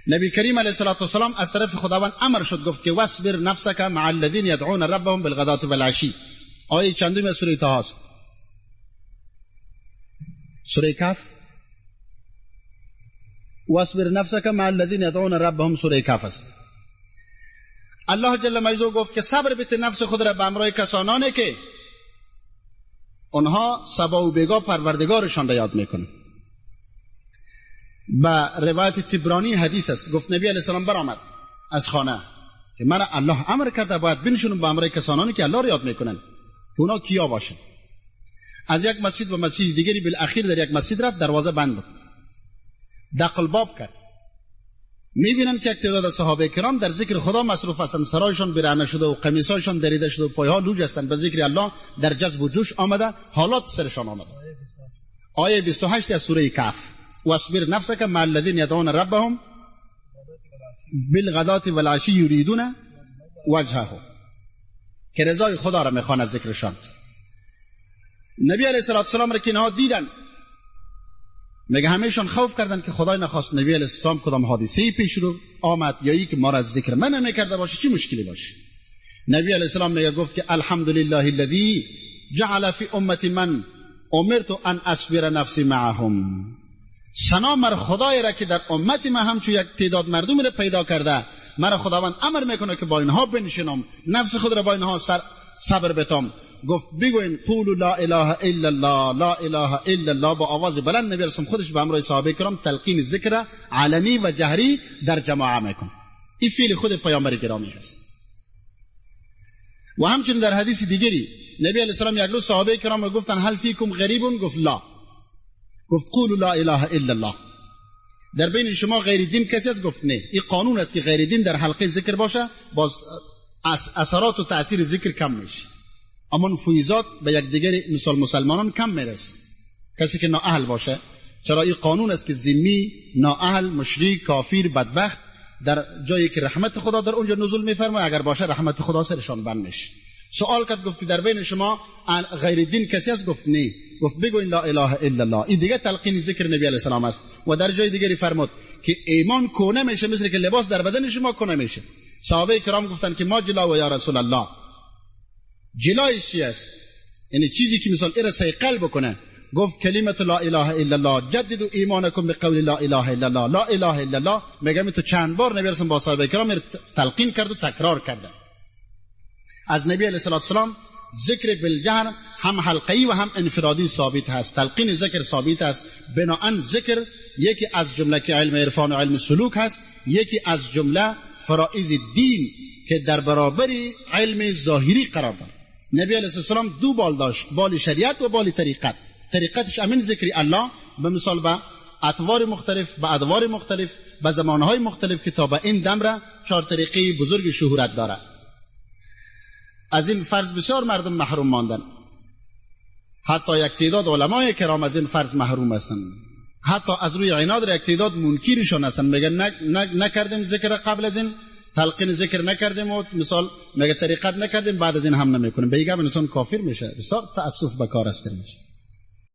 نبی کریم علیه السلام از طرف خداوند امر شد، گفت که واصبر نفسک مع الذین یدعون ربهم بالغداة والعشی. آیه چندم سوره طه است؟ سوره کهف. واصبر نفسک مع الذین یدعون ربهم سوره کهف است. الله جل مجده گفت که صبر بده نفس خود را به همراه کسانانی که اونها سبا و بیگا پروردگارشان را یاد میکنن. با روایت تبرانی حدیث است، گفت نبی علیه السلام برآمد از خانه که من الله امر کرده باید بنشونم به همراه کسانانی که الله را یاد میکنن، که اونا کیا باشن. از یک مسجد به مسجد دیگری بالاخیر در یک مسجد رفت، دروازه بند بود، دق الباب کرد. میبینن که یک تعداد از صحابه کرام در ذکر خدا مصروف هستند، سرایشان برهنه شده و قمیصایشان دریده شده و پایها لوج هستند، به ذکر الله در جذب و جوش آمده، حالات سرشان آمده. آیه 28 از سوره کهف، واصبر نفسک مع الذین یدعون ربهم بالغداة والعشی یریدون وجهه، که رضای خدا را میخوان از ذکرشان. نبی علیه السلام را که اینها دیدن، میگه همیشان خوف کردن که خدای نخواست نبی علیه السلام کدام حادثه پیش رو آمد یا ای که ما را از ذکر من نمیکرده باشه، چی مشکلی باشه. نبی علیه السلام میگه گفت که الحمدلله الذی جعل فی امتی من امرت ان اصبر نفسی معهم. ثنا مر خدای را که در امت من همچون یک تعداد مردم را پیدا کرده، مرا خداوند امر میکنه که با اینها بنشینم، نفس خود را با اینها صبر بتم. گفت بگوین قولوا لا اله الا الله، لا اله الا الله. با آواز بلند نبی رسول خودش به همراه صحابه کرام تلقین ذکر علنی و جهری در جماعه میکن. این فعل خود پیامبر گرامی است. و همچنین در حدیث دیگری نبی علیه السلام یک روز صحابه کرام گفتن هل فیکم غریب؟ گفت لا. گفت قولوا لا اله الا الله. در بین شما غیر دین کسی است؟ گفت نه. این قانون است که غیر دین در حلقه ذکر باشه، باز اثرات و تاثیر ذکر کم میشه، اما فیضات به یک دیگر مثال مسلمانان کم میرسه. کسی که نااهل باشه، چرا این قانون است که ذمی، نااهل، مشرک، کافر، بدبخت در جایی که رحمت خدا در اونجا نزول میفرمه، اگر باشه رحمت خدا سرشان بند میشه. سوال کرد، گفت در بین شما غیر دین کسی است؟ گفت نه. گفت بگوین لا اله الا الله. این دیگه تلقین ذکر نبی علیه السلام است. و در جای دیگری فرمود که ایمان کونه میشه مثل که لباس در بدن شما کونه میشه. صحابه کرام گفتن که ما جلا و یا رسول الله، جلایش چی است؟ یعنی چیزی که مثال ایره سای قلب کنه. گفت کلمت لا اله الا الله، جددوا ایمانکم بقول لا اله الا الله، لا اله الا الله. میگم تو چند بار نبی رسول با صحابه کرام تلقین کرد و تکرار کرد. از نبی علیه السلام ذکر بالجهر هم حلقه‌ای و هم انفرادی ثابت هست. تلقین ذکر ثابت است. بناهن ذکر یکی از جمله که علم عرفان و علم سلوک هست، یکی از جمله فرائض دین که در برابر علم ظاهری قرار دارد. نبی علیه السلام دو بال داشت، بال شریعت و بال طریقت. طریقتش امین ذکر الله، به مثال به اطوار مختلف، به ادوار مختلف، به زمانهای مختلف که تا به این دم را 4 طریقه بزرگ شهرت دارد. از این فرض بسیار مردم محروم ماندن. حتی یک تعداد علمای کرام از این فرض محروم هستند. حتی از روی عناد یک تعداد منکرشون هستند، میگن نکردیم ذکر قبل از این، تلقین ذکر نکردیم و مثال میگه طریقت نکردیم، بعد از این هم نمیکنیم. به این انسان کافر میشه. بسیار تأسف به کار است میشه.